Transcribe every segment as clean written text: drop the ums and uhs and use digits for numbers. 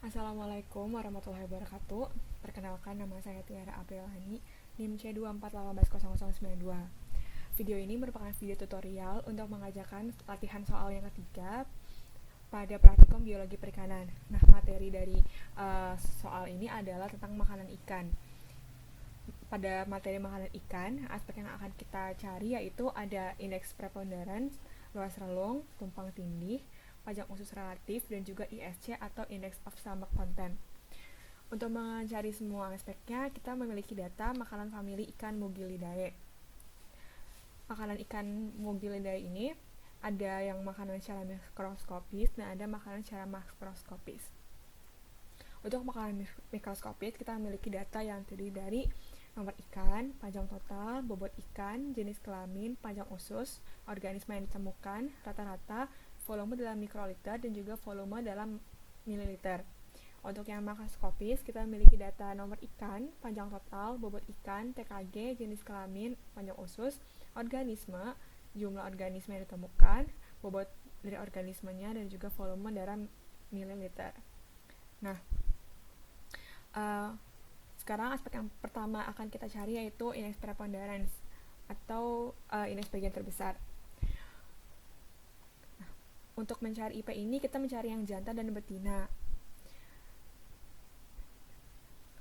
Assalamualaikum warahmatullahi wabarakatuh. Perkenalkan, nama saya Tiara Aprilani, NIM C248180092. Video ini merupakan video tutorial untuk mengajarkan latihan soal yang ketiga pada praktikum biologi perikanan. Nah, materi dari soal ini adalah tentang makanan ikan. Pada materi makanan ikan, aspek yang akan kita cari yaitu ada indeks preponderance, luas relung, tumpang tindih, panjang usus relatif, dan juga ISC atau Index of Stomach Content. Untuk mencari semua aspeknya, kita memiliki data makanan famili ikan Mugilidae. Makanan ikan Mugilidae ini ada yang makanan secara mikroskopis dan ada makanan secara makroskopis. Untuk makanan mikroskopis, kita memiliki data yang terdiri dari nomor ikan, panjang total, bobot ikan, jenis kelamin, panjang usus, organisme yang ditemukan, rata-rata, volume dalam mikroliter, dan juga volume dalam mililiter. Untuk yang makroskopis, kita memiliki data nomor ikan, panjang total, bobot ikan, TKG, jenis kelamin, panjang usus, organisme, jumlah organisme yang ditemukan, bobot dari organismenya, dan juga volume dalam mililiter. Nah, sekarang aspek yang pertama akan kita cari yaitu indeks preponderance atau indeks bagian terbesar. Nah, untuk mencari IP ini kita mencari yang jantan dan betina.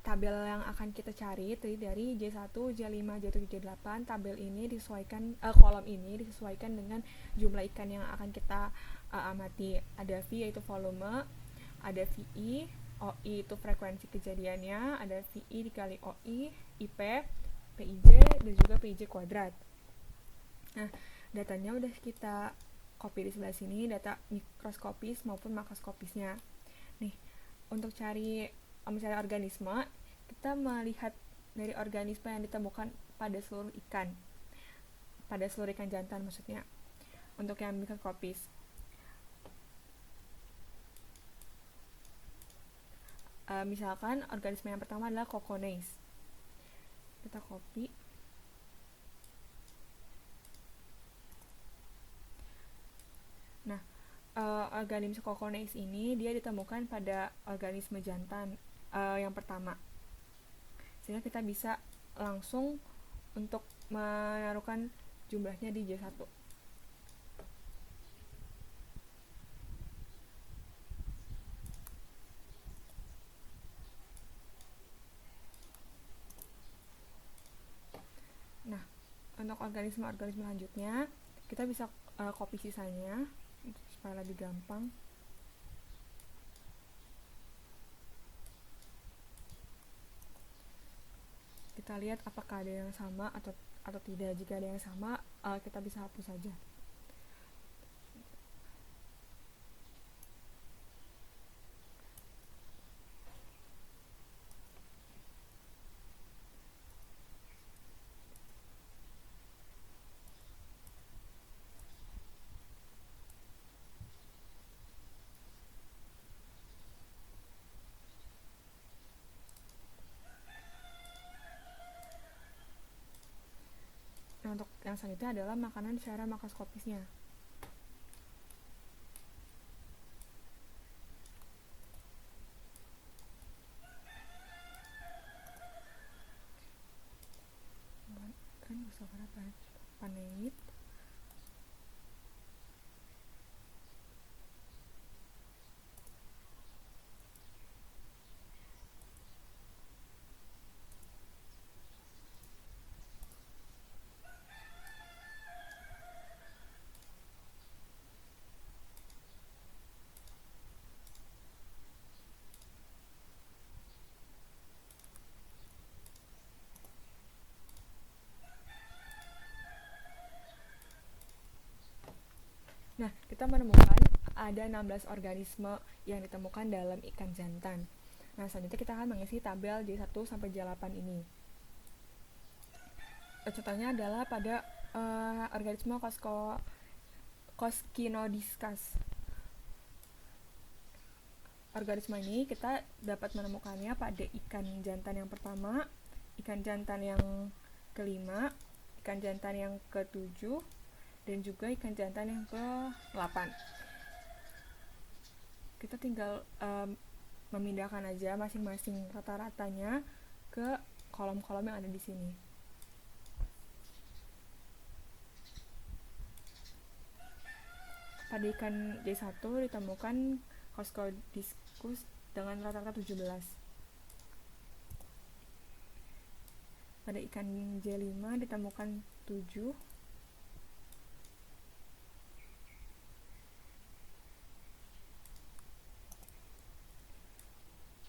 Tabel yang akan kita cari terdiri dari J1, J5, J7, J8. Tabel ini disesuaikan, kolom ini disesuaikan dengan jumlah ikan yang akan kita amati. Ada V yaitu volume, ada VI, OI itu frekuensi kejadiannya, ada VI dikali OI, IP, PIJ, dan juga PIJ kuadrat. Nah, datanya udah kita copy di sebelah sini, data mikroskopis maupun makroskopisnya. Nih, untuk mencari organisme, kita melihat dari organisme yang ditemukan pada seluruh ikan jantan maksudnya. Untuk yang mikroskopis, misalkan organisme yang pertama adalah Coconeis. Kita copy. Nah, organisme Coconeis ini dia ditemukan pada organisme jantan yang pertama. Sehingga kita bisa langsung untuk menaruhkan jumlahnya di J1. Nah, untuk organisme-organisme selanjutnya, kita bisa copy sisanya supaya lebih gampang. Kita lihat apakah ada yang sama atau tidak. Jika ada yang sama, kita bisa hapus saja. Nah, untuk yang selanjutnya adalah makanan secara makroskopisnya. Kan paneit, Nah, kita menemukan ada 16 organisme yang ditemukan dalam ikan jantan. Nah, selanjutnya kita akan mengisi tabel J1 sampai J8 ini. Contohnya adalah pada organisme Coscinodiscus. Organisme ini kita dapat menemukannya pada ikan jantan yang pertama, ikan jantan yang kelima, ikan jantan yang ketujuh, dan juga ikan jantan yang ke-8. Kita tinggal memindahkan aja masing-masing rata-ratanya ke kolom-kolom yang ada di sini. Pada ikan J1 ditemukan Coscodiscus dengan rata-rata 17. Pada ikan J5 ditemukan 7.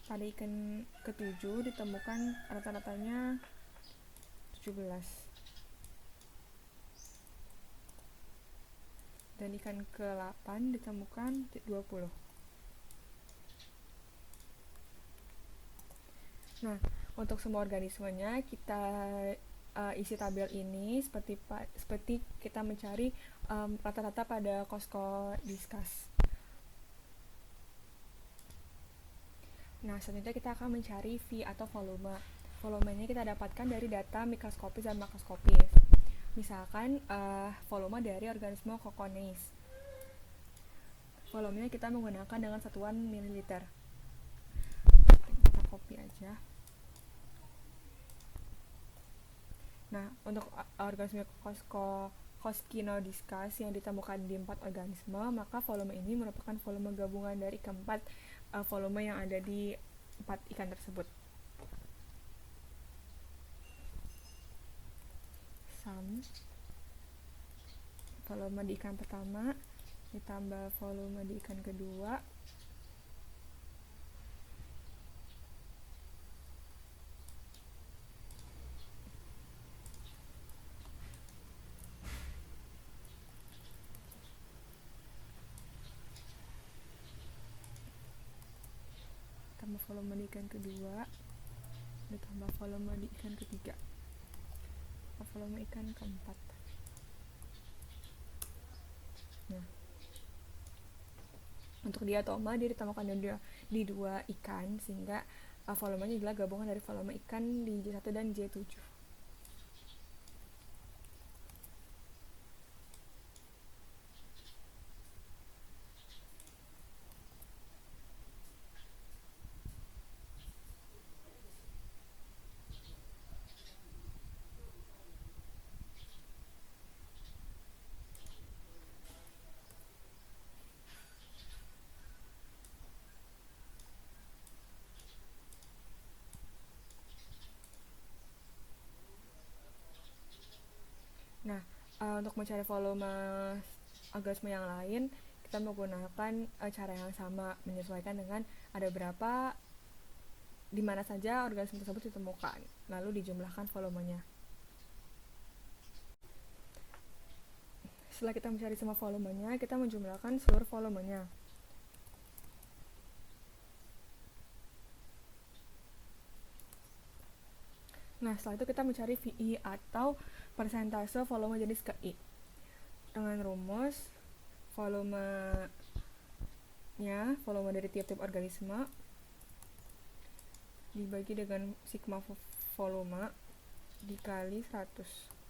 Pada ikan ke-7 ditemukan rata-ratanya 17. Dan ikan ke-8 ditemukan 20. Nah, untuk semua organismenya kita isi tabel ini seperti kita mencari rata-rata pada Coscodiscus. Nah, selanjutnya kita akan mencari V atau volume. Volumenya kita dapatkan dari data mikroskopis dan makroskopis. Misalkan volume dari organisme Coconeis. Volumenya kita menggunakan dengan satuan mililiter. Kita copy aja. Nah, untuk organisme Coscinodiscus yang ditemukan di 4 organisme, maka volume ini merupakan volume gabungan dari keempat volume yang ada di 4 ikan tersebut. Sum volume di ikan pertama ditambah volume di ikan kedua tambah volume di ikan kedua ditambah volume di ikan ketiga, volume ikan keempat. Nah, untuk diatoma dia ditemukan di 2 ikan, sehingga volumenya adalah gabungan dari volume ikan di J1 dan J7. Nah, untuk mencari volume organisme yang lain, kita menggunakan cara yang sama, menyesuaikan dengan ada berapa, di mana saja organisme tersebut ditemukan, lalu dijumlahkan volumenya. Setelah kita mencari semua volumenya, kita menjumlahkan seluruh volumenya. Nah, setelah itu kita mencari VI atau persentase volume jenis ke I. Dengan rumus volume dari tiap-tiap organisme dibagi dengan sigma volume dikali 100.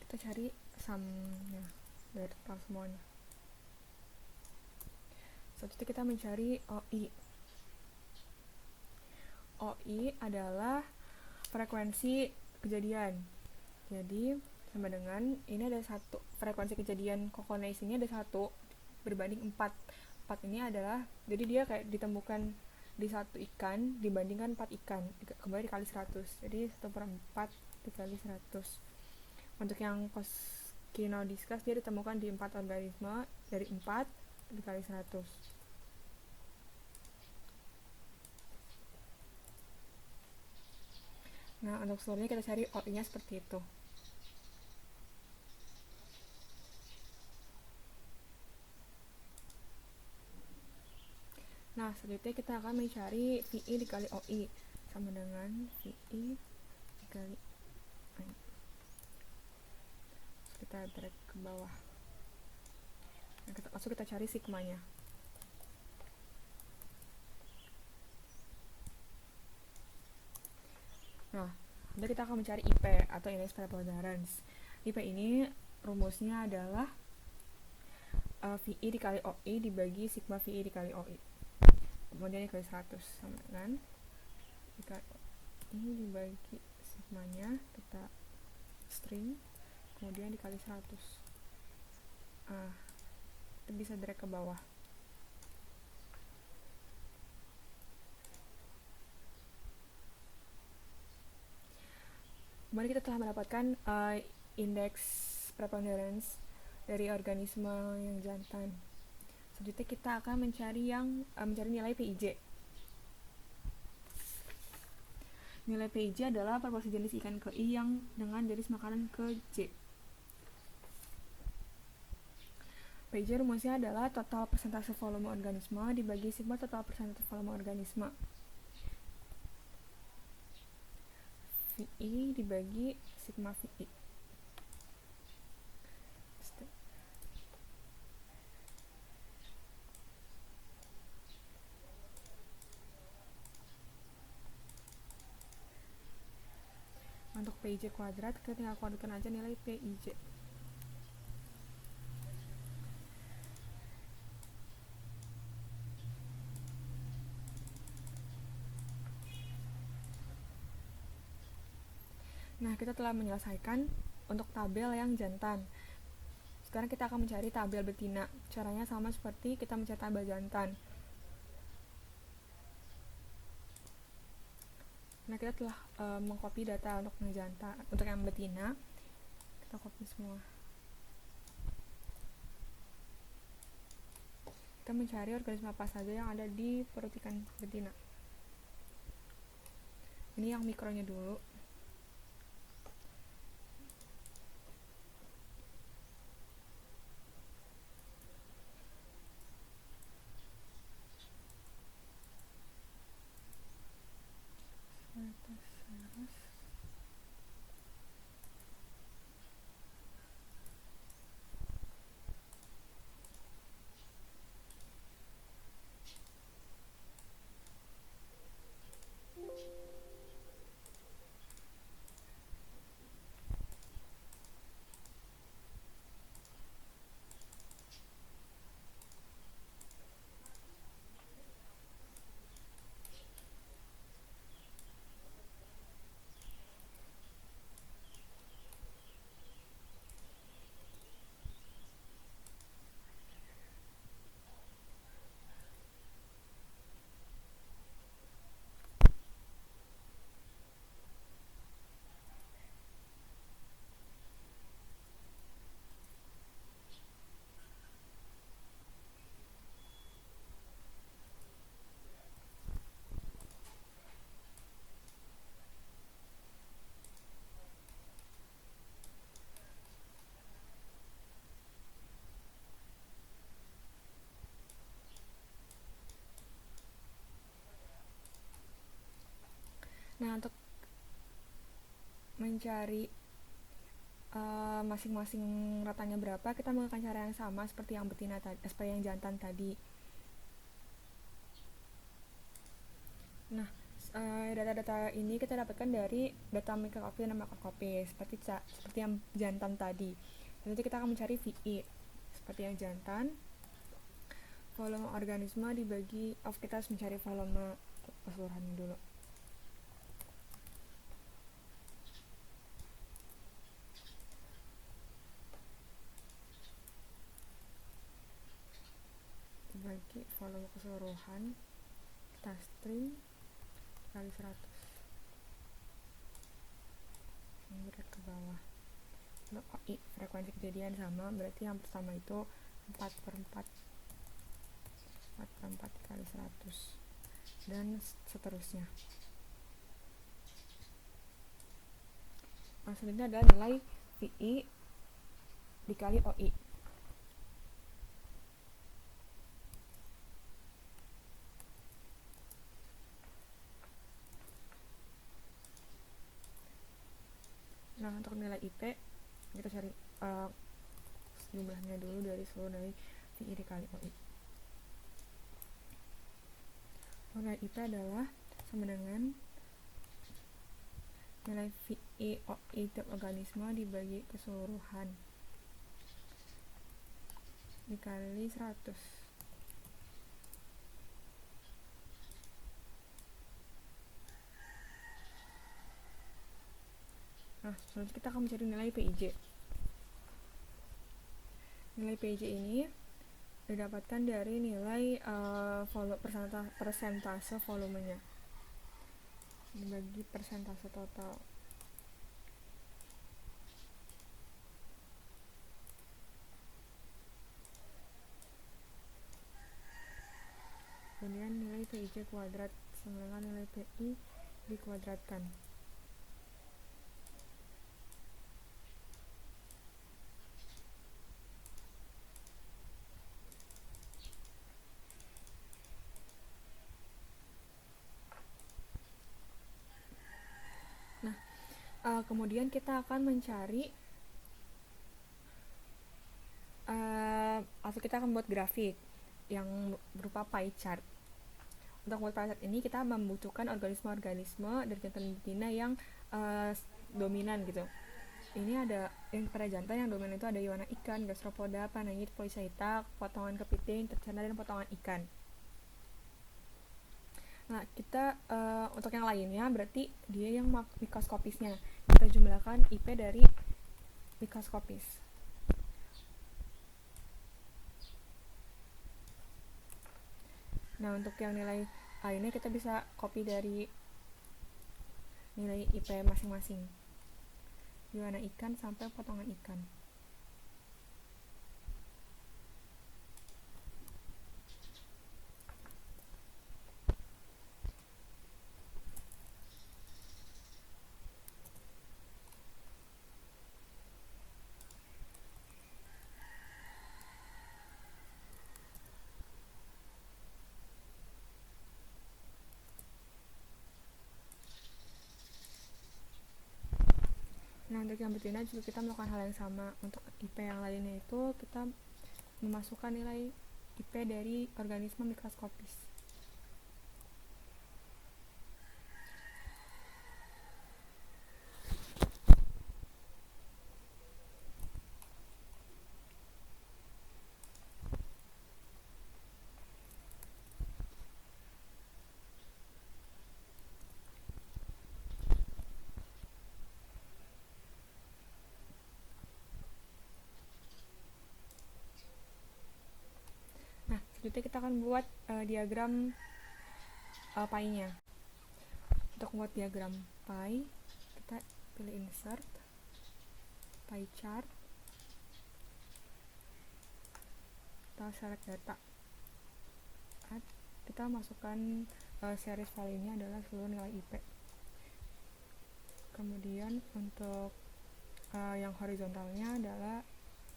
Kita cari sumnya dari total semuanya. Selanjutnya kita mencari OI. OI adalah frekuensi kejadian. Jadi sama dengan ini ada 1, frekuensi kejadian Coconeis ini ada 1 berbanding 4. 4 ini adalah, jadi dia kayak ditemukan di 1 ikan dibandingkan 4 ikan, kembali dikali 100. Jadi 1/4 dikali 100. Untuk yang Coscinodiscus dia ditemukan di 4 organisme, dari 4 dikali 100. Nah, untuk seluruhnya kita cari OI-nya seperti itu. Nah, selanjutnya kita akan mencari VI dikali OI, sama dengan VI dikali kita drag ke bawah. Nah, langsung kita cari sigmanya. Nah, nanti kita akan mencari IP atau index preponderance. IP ini rumusnya adalah VI dikali OI dibagi sigma VI dikali OI. Kemudian dikali 100 sama dengan ini dibagi sigmanya, kita string, kemudian dikali 100. Kita bisa drag ke bawah. Kemudian kita telah mendapatkan indeks preponderance dari organisme yang jantan. Selanjutnya kita akan mencari nilai PIJ. Nilai PIJ adalah proporsi jenis ikan ke I yang dengan jenis makanan ke J. PIJ rumusnya adalah total persentase volume organisme dibagi sigma total persentase volume organisme. VI dibagi sigma VI. Untuk PIJ kuadrat, kita tinggal kuadratkan aja nilai PIJ. Nah, kita telah menyelesaikan untuk tabel yang jantan. Sekarang kita akan mencari tabel betina. Caranya sama seperti kita mencari tabel jantan. Nah, kita telah mengcopy data untuk yang jantan, untuk yang betina. Kita copy semua. Kita mencari organisme apa saja yang ada di perut ikan betina. Ini yang mikronya dulu. Nah, untuk mencari masing-masing ratanya berapa, kita menggunakan cara yang sama seperti yang betina tadi, seperti yang jantan tadi. Nah, data-data ini kita dapatkan dari data microcopy dan macrocopy seperti yang jantan tadi. Nanti kita akan mencari VI seperti yang jantan. Volume organisme dibagi, kita harus mencari volume keseluruhannya dulu. Bagi volume keseluruhan, kita string kali 100, ini ke bawah. Untuk OI frekuensi kejadian sama, berarti yang pertama itu 4/4 kali 100 dan seterusnya. Selanjutnya adalah nilai VI dikali OI. Nah, untuk nilai IP kita cari jumlahnya dulu dari seluruh nilai VI dikali OI. Nilai IP adalah sama dengan nilai VI OI tiap organisme dibagi keseluruhan dikali 100. Nah, selanjutnya kita akan mencari nilai PIJ. Nilai PIJ ini didapatkan dari nilai persentase volumenya dibagi persentase total. Kemudian nilai PIJ kuadrat sama dengan nilai PI dikuadratkan. Nah, kemudian kita akan mencari atau kita akan buat grafik yang berupa pie chart. Untuk membuat pie chart ini kita membutuhkan organisme-organisme dari jantan betina yang dominan gitu. Ini ada yang pada jantan yang dominan itu ada iguana ikan, gastropoda, panangit, polychaeta, potongan kepiting, tercerna, dan potongan ikan. Nah, kita untuk yang lainnya berarti dia yang mikroskopisnya. Kita jumlahkan IP dari mikroskopis. Nah, untuk yang nilai lainnya kita bisa copy dari nilai IP masing-masing. Iguana ikan sampai potongan ikan. Nah, untuk yang betina juga kita melakukan hal yang sama. Untuk IP yang lainnya itu kita memasukkan nilai IP dari organisme mikroskopis. Nah, selanjutnya kita akan buat diagram pie-nya. Untuk membuat diagram pie, kita pilih insert, pie chart, kita select data. Kita masukkan series value-nya adalah seluruh nilai IP. Kemudian untuk yang horizontalnya adalah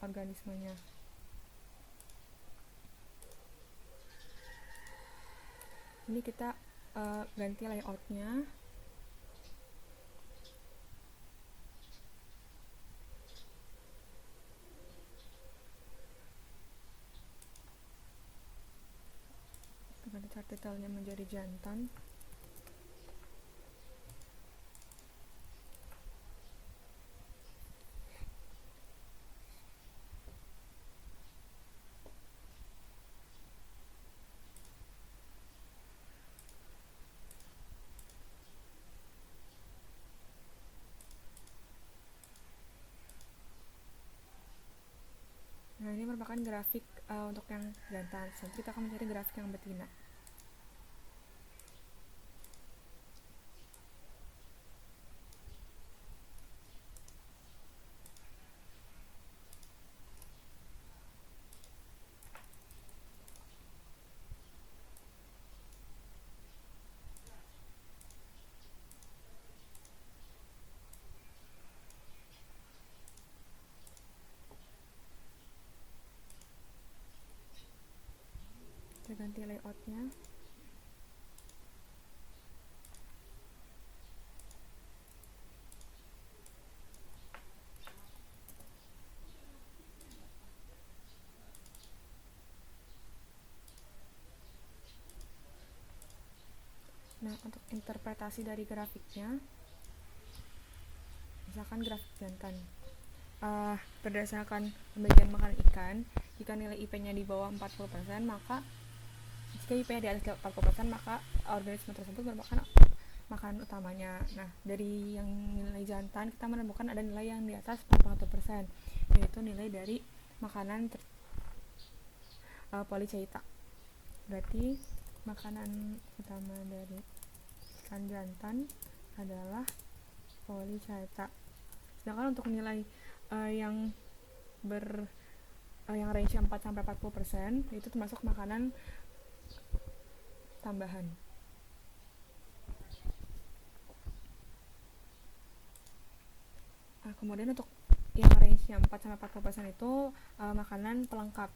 organismenya. Ini kita ganti layoutnya. Ganti chart detailnya menjadi jantan. Nah, ini merupakan grafik untuk yang jantan. Selanjutnya kita akan mencari grafik yang betina. Kita ganti layoutnya. Untuk interpretasi dari grafiknya, misalkan grafik jantan, berdasarkan pembagian makanan ikan, jika nilai IP-nya di bawah 40%, maka jika IP-nya di atas 40%, maka organisme tersebut merupakan makanan utamanya. Nah, dari yang nilai jantan kita menemukan ada nilai yang di atas 41%, yaitu nilai dari makanan polychaeta. Berarti makanan utama dari ikan jantan adalah polychaeta. Sedangkan untuk nilai yang range 4-40% itu termasuk makanan tambahan. Kemudian untuk yang range-nya 4-40% itu makanan pelengkap.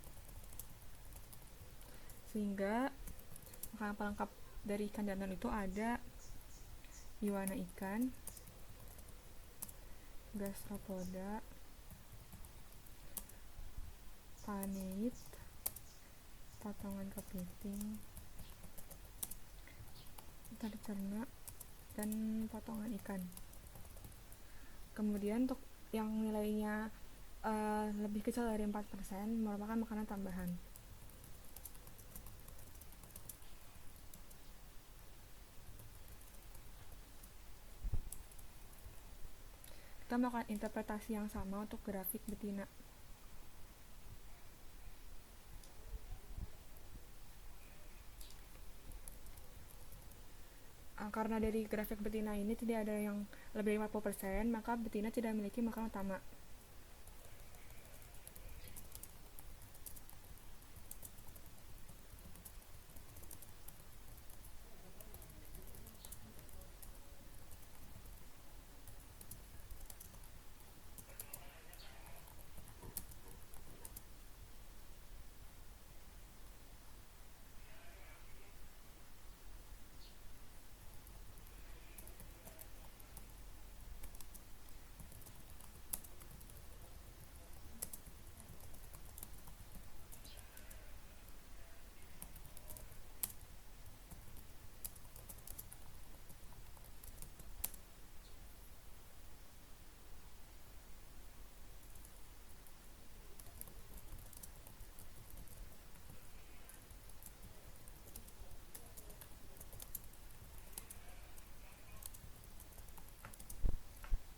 Sehingga makanan pelengkap dari ikan jantan itu ada iwana ikan, gastropoda, paneit, potongan kepiting, ternak, dan potongan ikan. Kemudian untuk yang nilainya lebih kecil dari 4% merupakan makanan tambahan. Kita melakukan interpretasi yang sama untuk grafik betina. Karena dari grafik betina ini tidak ada yang lebih dari 40%, maka betina tidak memiliki makanan utama.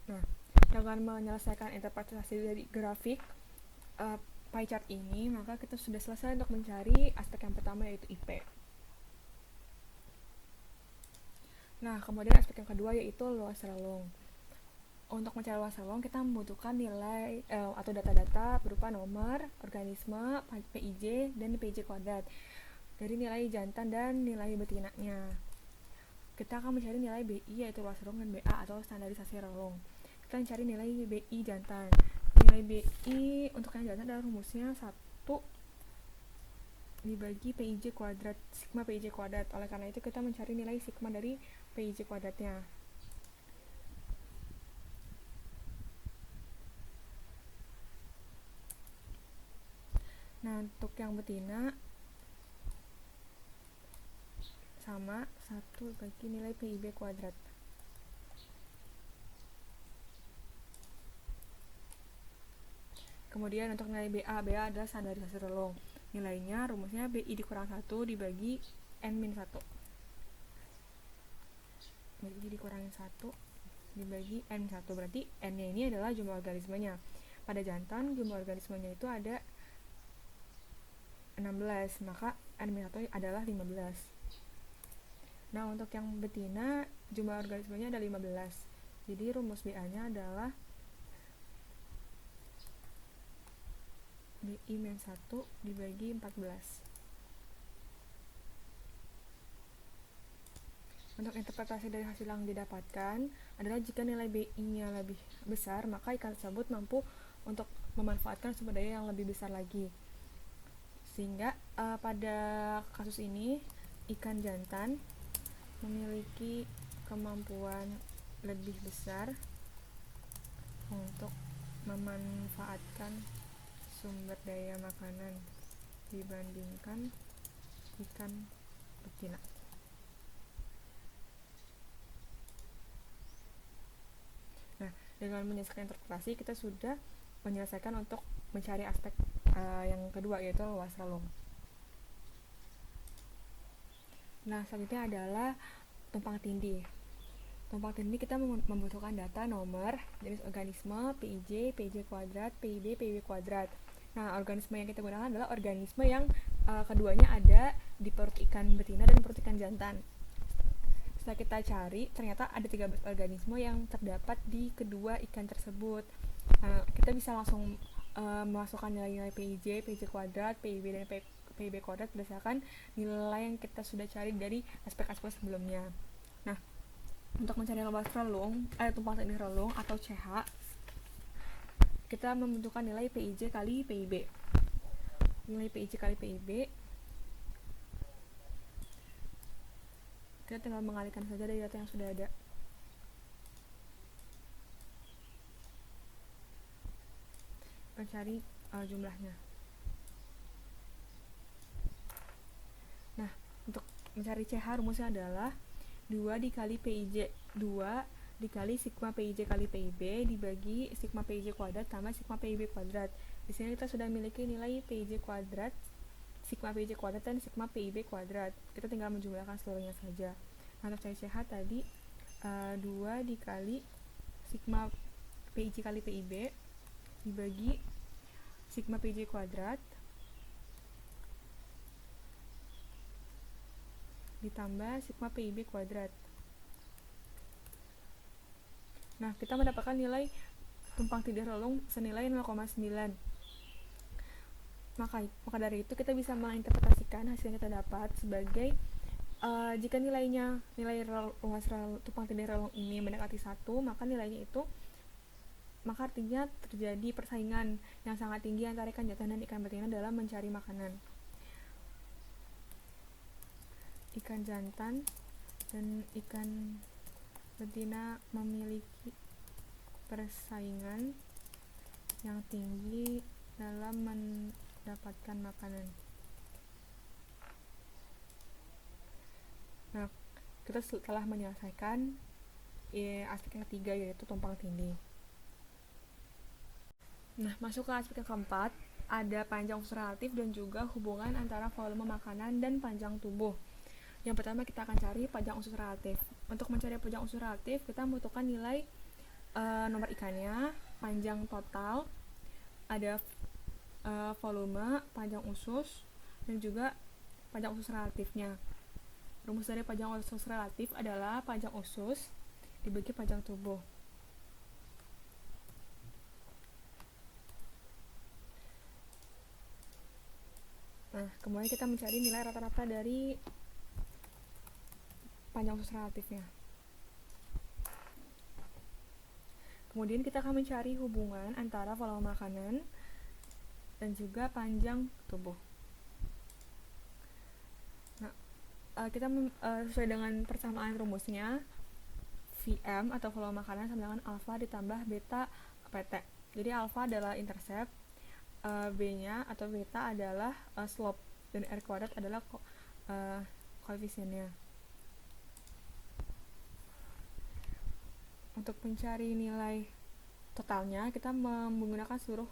Nah, dengan menyelesaikan interpretasi dari grafik pie chart ini, maka kita sudah selesai untuk mencari aspek yang pertama, yaitu IP. Nah, kemudian aspek yang kedua yaitu luas relung. Untuk mencari luas relung, kita membutuhkan nilai atau data-data berupa nomor, organisme, PIJ, dan PIJ kuadrat dari nilai jantan dan nilai betinanya. Kita akan mencari nilai BI yaitu luas relung dan BA atau standarisasi relung. Kita mencari nilai BI jantan. Nilai BI untuk yang jantan adalah rumusnya 1 dibagi PIJ kuadrat, sigma PIJ kuadrat. Oleh karena itu kita mencari nilai sigma dari PIJ kuadratnya. Nah, untuk yang betina sama 1 bagi nilai PIB kuadrat. Kemudian untuk nilai BA adalah standarisasi relung. Nilainya rumusnya BI dikurang 1 dibagi N-1. BI dikurangi 1 dibagi N-1, berarti N-nya ini adalah jumlah organismenya. Pada jantan jumlah organismenya itu ada 16, maka N-1 adalah 15. Nah, untuk yang betina jumlah organismenya ada 15. Jadi rumus BA-nya adalah BI-1 dibagi 14. Untuk interpretasi dari hasil yang didapatkan adalah jika nilai BI-nya lebih besar, maka ikan tersebut mampu untuk memanfaatkan sumber daya yang lebih besar lagi. Sehingga pada kasus ini ikan jantan memiliki kemampuan lebih besar untuk memanfaatkan sumber daya makanan dibandingkan ikan betina. Dengan menyelesaikan interpretasi, kita sudah menyelesaikan untuk mencari aspek yang kedua, yaitu luas relung. Nah, selanjutnya adalah tumpang tindih. Tumpang tindih kita membutuhkan data nomor, jenis organisme, PIJ, PIJ kuadrat, PIB, PIB kuadrat. Nah, organisme yang kita gunakan adalah organisme yang keduanya ada di perut ikan betina dan perut ikan jantan. Setelah kita cari, ternyata ada 13 organisme yang terdapat di kedua ikan tersebut. Kita bisa langsung memasukkan nilai-nilai PIJ, PIJ kuadrat, PIB, dan PIB kuadrat berdasarkan nilai yang kita sudah cari dari aspek-aspek sebelumnya. Nah, untuk mencari luas relung, tumpang tindih relung atau CH, kita membutuhkan nilai PIJ kali PIB. Nilai PIJ kali PIB, kita tinggal mengalihkan saja dari data yang sudah ada. Mencari jumlahnya. Nah, untuk mencari CH rumusnya adalah 2 dikali PIJ 2 dikali sigma PIJ kali PIB dibagi sigma PIJ kuadrat tambah sigma PIB kuadrat. Di sini kita sudah memiliki nilai PIJ kuadrat, sigma PIJ kuadrat, dan sigma PIB kuadrat. Kita tinggal menjumlahkan seluruhnya saja. Nah, untuk cari CH tadi 2 dikali sigma PIJ kali PIB dibagi sigma PIJ kuadrat ditambah sigma PIB kuadrat. Nah, kita mendapatkan nilai tumpang tindih relung senilai 0,9. Maka dari itu kita bisa menginterpretasikan hasil yang kita dapat sebagai jika nilai luas tumpang tindih relung ini mendekati 1, maka artinya terjadi persaingan yang sangat tinggi antara ikan jantan dan ikan betina dalam mencari makanan. Ikan jantan dan ikan betina memiliki persaingan yang tinggi dalam mendapatkan makanan. Nah, kita telah menyelesaikan aspek yang ketiga, yaitu tumpang tindih. Nah, masuk ke aspek yang keempat, ada panjang usus relatif dan juga hubungan antara volume makanan dan panjang tubuh. Yang pertama kita akan cari panjang usus relatif. Untuk mencari panjang usus relatif, kita membutuhkan nilai nomor ikannya, panjang total, ada volume, panjang usus, dan juga panjang usus relatifnya. Rumus dari panjang usus relatif adalah panjang usus dibagi panjang tubuh. Nah, kemudian kita mencari nilai rata-rata dari panjang usus relatifnya. Kemudian kita akan mencari hubungan antara volume makanan dan juga panjang tubuh. Nah, kita sesuai dengan persamaan rumusnya, VM atau volume makanan sama dengan alfa ditambah beta PT. Jadi alfa adalah intercept, B-nya atau beta adalah slope, dan R kuadrat adalah koefisiennya. Untuk mencari nilai totalnya, kita menggunakan seluruh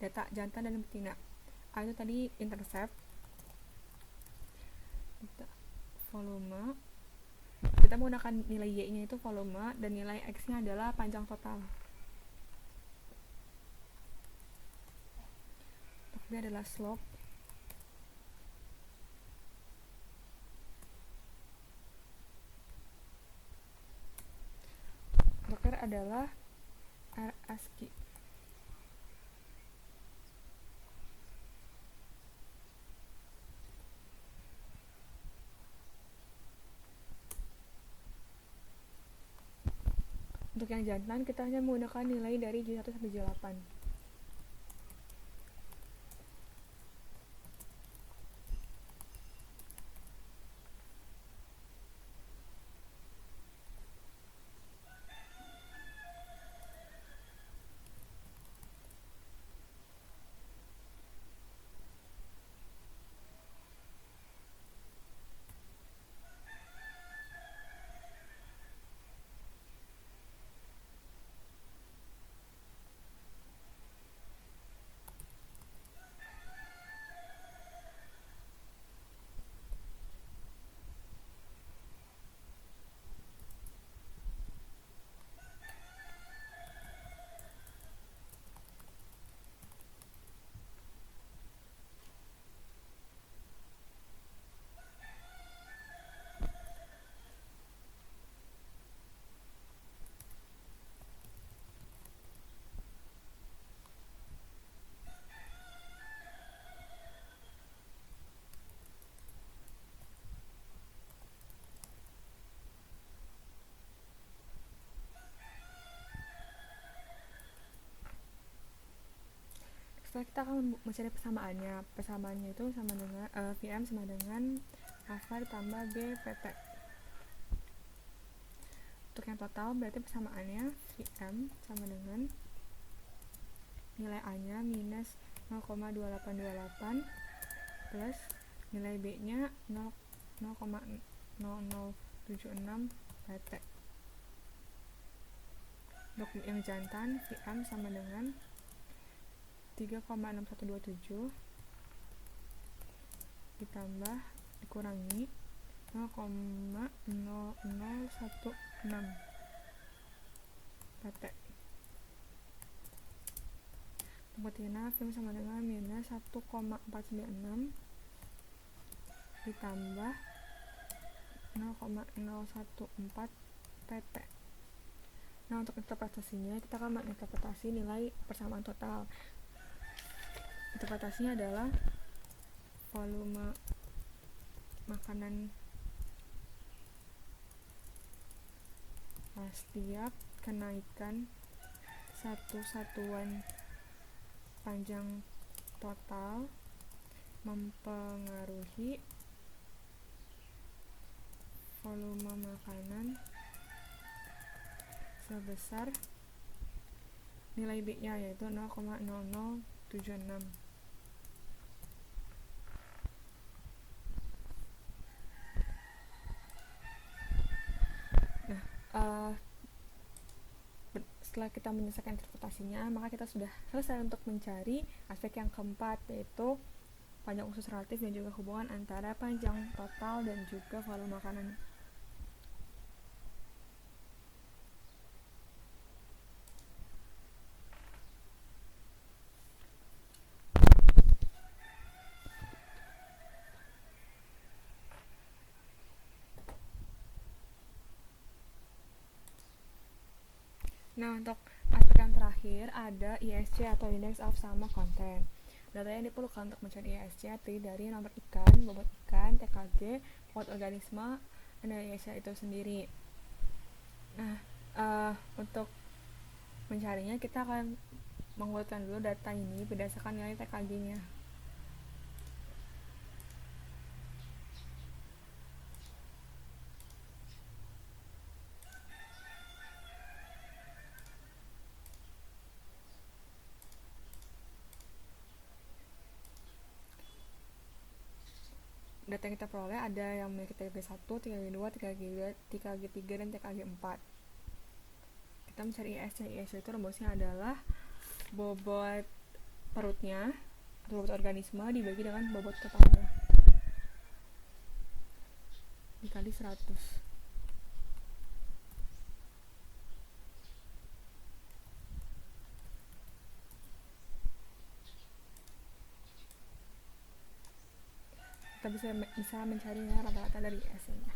data jantan dan betina. Itu tadi intercept, volume, kita menggunakan nilai Y-nya itu volume, dan nilai X-nya adalah panjang total. Ini adalah slope. Dokter adalah R ASCII. Untuk yang jantan, kita hanya menggunakan nilai dari J1 sampai J8. setelah kita akan mencari persamaannya itu sama dengan VM sama dengan alpha ditambah B PT. Untuk yang total berarti persamaannya VM sama dengan nilai A nya minus 0,2828 plus nilai B nya 0,0076 PT. Untuk yang jantan VM sama dengan 3,6127 ditambah dikurangi 0,0016 PT. Betina film sama dengan minus 1,496 ditambah 0,014 PT. Nah, untuk interpretasinya kita akan menginterpretasi nilai persamaan total. Interpretasinya adalah volume makanan setiap kenaikan satu satuan panjang total mempengaruhi volume makanan sebesar nilai B nya yaitu 0,0076. Setelah kita menyelesaikan interpretasinya, maka kita sudah selesai untuk mencari aspek yang keempat, yaitu panjang usus relatif dan juga hubungan antara panjang total dan juga volume makanan. Nah, untuk aspek yang terakhir ada ISC atau Index of Sama Content. Data yang diperlukan untuk mencari ISC terdiri dari nomor ikan, bobot ikan, TKG, bobot organisme, dan ISC itu sendiri. Nah, untuk mencarinya kita akan mengurutkan dulu data ini berdasarkan nilai TKG-nya. Data yang kita peroleh ada yang memiliki TKG 1, TKG 2, TKG 3, dan TKG 4. Kita mencari ISC. ISC itu rumusnya adalah bobot perutnya atau bobot organisme dibagi dengan bobot totalnya dikali 100. Kita bisa mencari rata-rata dari ISC-nya.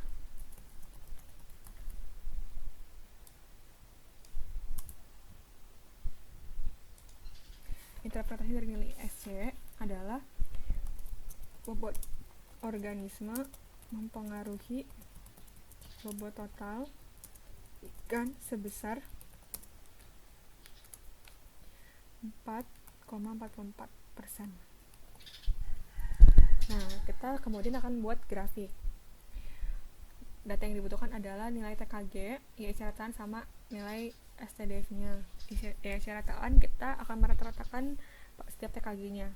Interpretasi dari nilai ISC adalah bobot organisme mempengaruhi bobot total ikan sebesar 4,44%. Nah, kita kemudian akan buat grafik. Data yang dibutuhkan adalah nilai TKG, ISC rataan sama nilai STDF-nya. ISC rataan kita akan merata-ratakan setiap TKG-nya.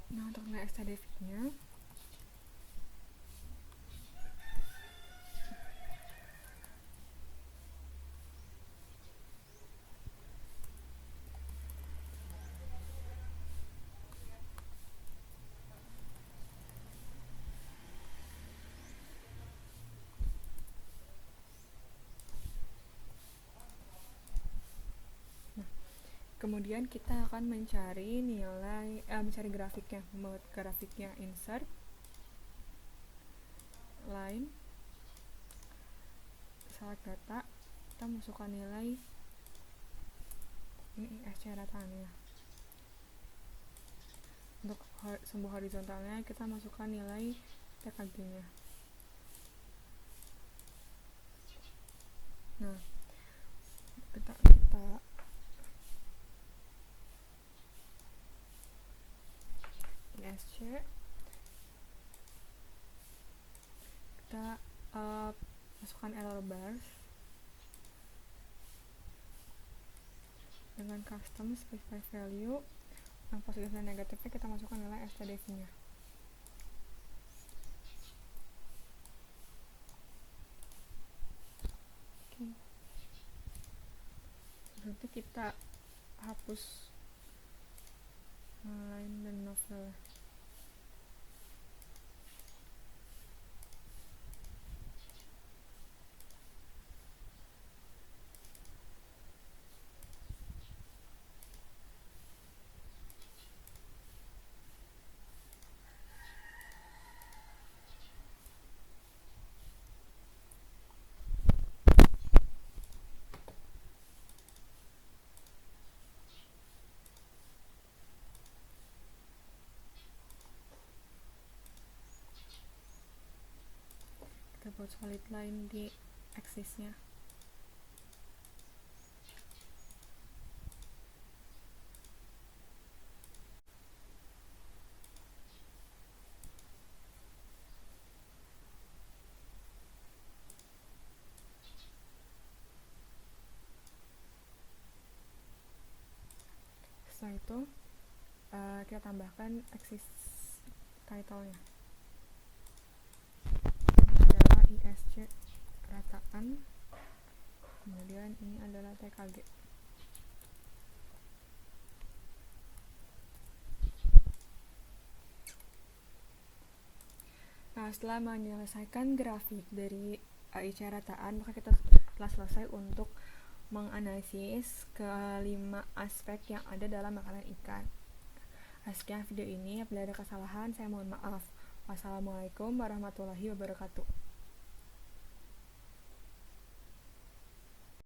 Nah, untuk nilai STDF-nya Kemudian kita akan mencari mencari grafiknya. Membuat grafiknya, insert line, select data, kita masukkan nilai ini ISC rataannya. Untuk sumbu horizontalnya kita masukkan nilai TKG-nya. Nah, kita ISC, kita masukkan error bars dengan custom specify value. Yang positif dan negatifnya kita masukkan nilai stdv-nya. Nanti kita hapus line dan novel. Kita buat solid line di axis-nya. Setelah itu kita tambahkan axis title-nya. Ini adalah ISC rataan, kemudian ini adalah TKG. Nah, setelah menyelesaikan grafik dari ISC rataan, maka kita telah selesai untuk menganalisis kelima aspek yang ada dalam makanan ikan. Sekian video ini, apabila ada kesalahan saya mohon maaf. Wassalamualaikum warahmatullahi wabarakatuh.